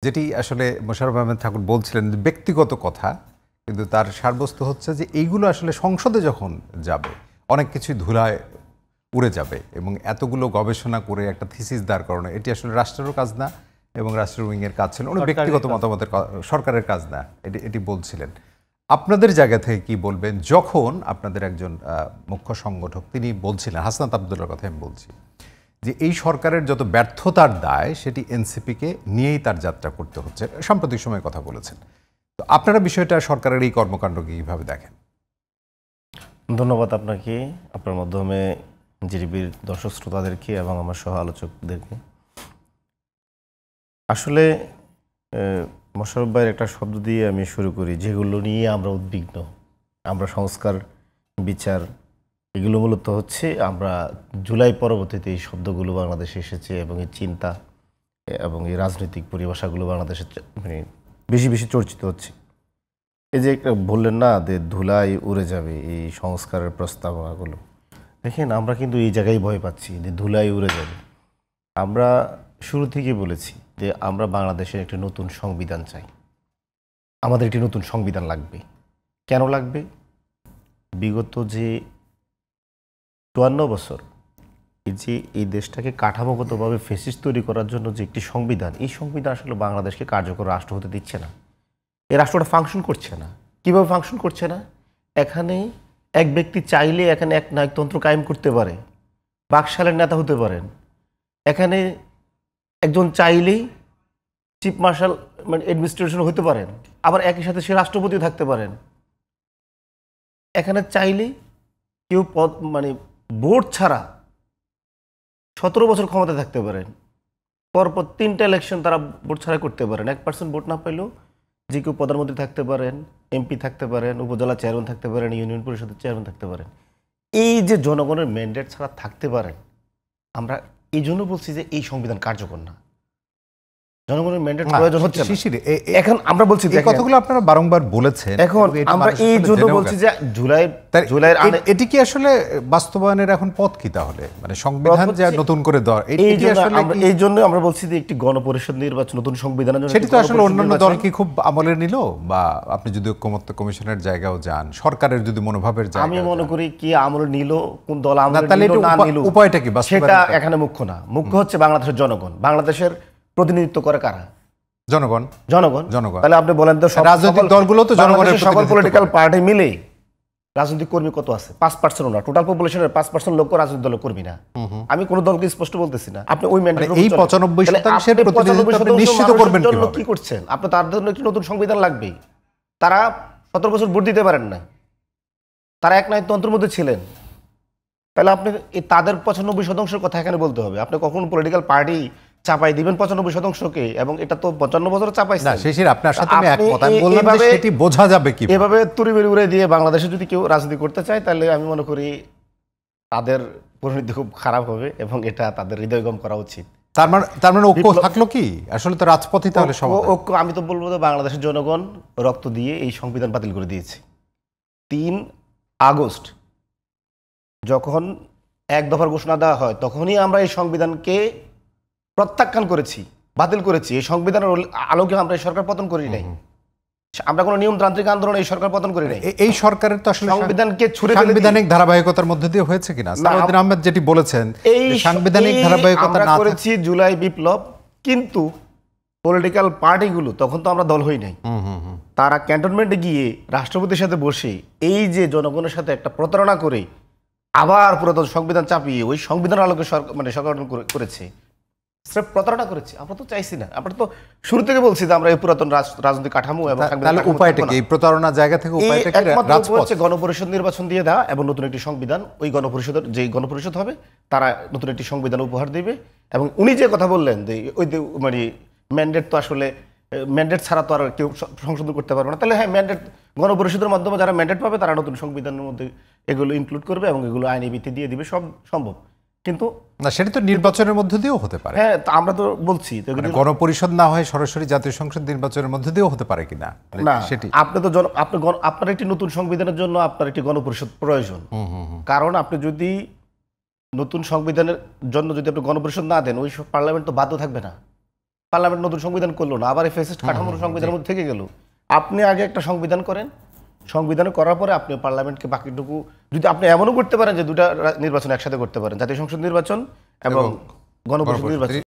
যেটি আসলে মোশাররফ আহমেদ ঠাকুর বলছিলেন ব্যক্তিগত কথা, কিন্তু তার সারবস্তু হচ্ছে যে এইগুলো আসলে সংসদে যখন যাবে অনেক কিছুই ধুলায় উড়ে যাবে এবং এতগুলো গবেষণা করে একটা থিসিস দাঁড় করানো এটি আসলে রাষ্ট্রেরও কাজ না এবং রাষ্ট্রের উইংয়ের কাজ ছিল, উনি ব্যক্তিগত মতামতের সরকারের কাজ না, এটি বলছিলেন। আপনাদের জায়গা থেকে কি বলবেন যখন আপনাদের একজন মুখ্য সংগঠক তিনি বলছিলেন, হাসনাত আবদুল্লাহর কথা আমি বলছি, যে এই সরকারের যত ব্যর্থতার দায় সেটি এনসিপিকে নিয়েই তার যাত্রা করতে হচ্ছে, সাম্প্রতিক সময়ে কথা বলেছেন। তো আপনারা বিষয়টা সরকারের এই কর্মকাণ্ডকে কীভাবে দেখেন? ধন্যবাদ আপনাকে, আপনার মাধ্যমে জিডিপির দর্শক শ্রোতাদেরকে এবং আমার সহ আলোচকদেরকে। আসলে মোশাররফ ভাইয়ের একটা শব্দ দিয়ে আমি শুরু করি, যেগুলো নিয়ে আমরা উদ্বিগ্ন, আমরা সংস্কার বিচার, এগুলো মূলত হচ্ছে আমরা জুলাই পরবর্তীতে এই শব্দগুলো বাংলাদেশে এসেছে এবং এই চিন্তা এবং এই রাজনৈতিক পরিভাষাগুলো বাংলাদেশে মানে বেশি বেশি চর্চিত হচ্ছে। এই যে বললেন না যে ধুলাই উড়ে যাবে এই সংস্কারের প্রস্তাবনাগুলো, দেখেন আমরা কিন্তু এই জায়গায় ভয় পাচ্ছি যে ধুলাই উড়ে যাবে। আমরা শুরু থেকেই বলেছি যে আমরা বাংলাদেশের একটি নতুন সংবিধান চাই, আমাদের একটি নতুন সংবিধান লাগবে। কেন লাগবে? বিগত যে ৫৪ বছর এই যে এই দেশটাকে কাঠামোগতভাবে ফেসিস্ট তৈরি করার জন্য যে একটি সংবিধান, এই সংবিধান আসলে বাংলাদেশকে কার্যকর রাষ্ট্র হতে দিচ্ছে না। এই রাষ্ট্রটা ফাংশন করছে না। কীভাবে ফাংশন করছে না? এখানে এক ব্যক্তি চাইলে এখানে এক নায়কতন্ত্র কায়েম করতে পারে, বাকশালের নেতা হতে পারেন। এখানে একজন চাইলেই চিফ মার্শাল মানে অ্যাডমিনিস্ট্রেশন হতে পারেন, আবার একই সাথে সে রাষ্ট্রপতি থাকতে পারেন। এখানে চাইলেই কেউ পদ মানে ভোট ছাড়া ১৭ বছর ক্ষমতা থাকতে পারেন, পরপর ৩টা ইলেকশন তারা ভোট ছাড়া করতে পারেন। 1% ভোট না পেলেও যে কেউ প্রধানমন্ত্রী থাকতে পারেন, এমপি থাকতে পারেন, উপজেলা চেয়ারম্যান থাকতে পারেন, ইউনিয়ন পরিষদের চেয়ারম্যান থাকতে পারেন। এই যে জনগণের ম্যান্ডেট ছাড়া থাকতে পারেন, আমরা এই জন্য বলছি যে এই সংবিধান কার্যকর না, জনগণের ম্যান্ডেট প্রয়োজন হচ্ছে না। এখন আমরা বলছি যে কথাগুলো আপনারা বারংবার বলেছেন, এখন আমরা এই জন্য বলছি যে জুলাইয়ের এটি কি আসলে বাস্তবায়নের এখন পথ কি তাহলে, মানে সংবিধান যে নতুন করে দেওয়া, এই জন্য আমরা বলছি যে একটি গণপরিষদ নির্বাচন নতুন সংবিধানের জন্য, সেটি তো আসলে অন্যান্য দল কি খুব আমলে নিল, বা আপনি যদি ঐক্যমত্য কমিশনের জায়গাও যান, সরকারের যদি মনোভাবের জায়গা, আমি মনে করি কি আমলে নিল, কোন দল আমলে নিল না নিল উপায়টা কি, সেটা এখানে মুখ্য না। মুখ্য হচ্ছে বাংলাদেশের জনগণ। বাংলাদেশের প্রতিনিধিত্ব করে কারা? জনগণ। জনগণ। তাহলে আপনি বলেন তো রাজনৈতিক দলগুলো তো জনগণের, সকল পলিটিক্যাল পার্টি মিলে রাজনৈতিক কর্মী কত আছে? 5% না, টোটাল পপুলেশনের 5% লোক রাজনৈতিক দলের কর্মী না। আমি কোন দলকে স্পষ্ট বলতেছি না। আপনি ওই ম্যান্ডেট এই 95% প্রতিনিধিত্ব নিশ্চিত করবেন কিভাবে? কি করছেন আপনি? তার জন্য একটি নতুন সংবিধান লাগবে। তারা 17 বছর ভোট দিতে পারেন না, তারা এক নায়কতন্ত্রের মধ্যে ছিলেন। তাহলে আপনি তাদের 95% কথা এখানে বলতে হবে। আপনি কখন পলিটিক্যাল পার্টি চাপাই দিবেন 95%কে, এবং এটা তো 55 বছর চাপাইছে না। শেষের আপনার সাথে আমি একমত, আমি বললাম যে সেটি বোঝা যাবে কি এভাবে তুড়িবেড়ি উড়ে দিয়ে বাংলাদেশে যদি কেউ রাজনীতি করতে চায়, তাহলে আমি মনে করি তাদের পরিণতি খুব খারাপ হবে এবং এটা তাদের হৃদয়গম করা উচিত। তার মানে ঐক্য থাকলো কি আসলে? তো রাজপথই তাহলে ঐক্য। আমি তো বলবো যে বাংলাদেশের জনগণ রক্ত দিয়ে এই সংবিধান বাতিল করে দিয়েছে। 3 আগস্ট যখন এক দফার ঘোষণা দেওয়া হয়, তখনই আমরা এই সংবিধানকে প্রত্যাখ্যান করেছি, বাতিল করেছি। এই সংবিধানের আলোকে আমরা এই সরকার পতন করি নাই, আমরা কোনো নিয়মতান্ত্রিক আন্দোলন এই সরকার পতন করি নাই। এই সরকারের তো আসলে সংবিধানকে ছুড়ে সাংবিধানিক ধারাবাহিকতার মধ্যে দিয়ে হয়েছে কিনা? সালাউদ্দিন আহমেদ যেটি বলেছেন, এই সাংবিধানিক ধারাবাহিকতা না করেছি জুলাই বিপ্লব, কিন্তু পলিটিক্যাল পার্টিগুলো তখন তো আমরা দল হই নাই। তারা ক্যান্টনমেন্টে গিয়ে রাষ্ট্রপতির সাথে বসে এই যে জনগণের সাথে একটা প্রতারণা করে আবার পুরাতন সংবিধান চাপিয়ে ওই সংবিধান আলোকে মানে সরকার করেছে, প্রতারণা করেছে। আমরা তো চাইছি না। আমরা তো শুরু থেকে বলছি যে আমরা এই পুরাতন রাজনৈতিক কাঠামো এবং উপায়টা কি, এই প্রতারণা জায়গা থেকে উপায়টা কি? রাজপথ হচ্ছে গণপরিষদ নির্বাচন দিয়ে দেওয়া এবং নতুন একটি সংবিধান, ওই গণপরিষদের যে গণপরিষদ হবে তারা নতুন একটি সংবিধান উপহার দিবে। এবং উনি যে কথা বললেন যে ওই মানে ম্যান্ডেট, তো আসলে ম্যান্ডেট ছাড়া তো আর কেউ সংশোধন করতে পারবে না। তাহলে হ্যাঁ, ম্যান্ডেট গণপরিষদের মাধ্যমে যারা ম্যান্ডেট পাবে তারা নতুন সংবিধানের মধ্যে এগুলো ইনক্লুড করবে এবং এগুলো আইনি ভিত্তি দিয়ে দিবে, সব সম্ভব। কিন্তু না, সেটা তো নির্বাচনের মধ্যে দিয়েও হতে পারে। হ্যাঁ, আমরা তো বলছি গণপরিষদ না হয় সরাসরি জাতীয় সংসদ নির্বাচনের মধ্যে দিয়েও হতে পারে কিনা না। সেটি আপনি তো আপনার একটি নতুন সংবিধানের জন্য আপনার একটি গণপরিষদ প্রয়োজন। কারণ আপনি যদি নতুন সংবিধানের জন্য যদি আপনি গণপরিষদ না দেন, ওই পার্লামেন্ট তো বাধ্য থাকবে না। পার্লামেন্ট নতুন সংবিধান করলো না, আবার এই ফ্যাসিস্ট কাঠামোর সংবিধানের মধ্যে থেকে গেল। আপনি আগে একটা সংবিধান করেন, সংবিধান করার পরে আপনি পার্লামেন্টকে বাকিটুকু, যদি আপনি এমনও করতে পারেন যে দুটা নির্বাচন একসাথে করতে পারেন, জাতীয় সংসদ নির্বাচন এবং গণপরিষদ নির্বাচন।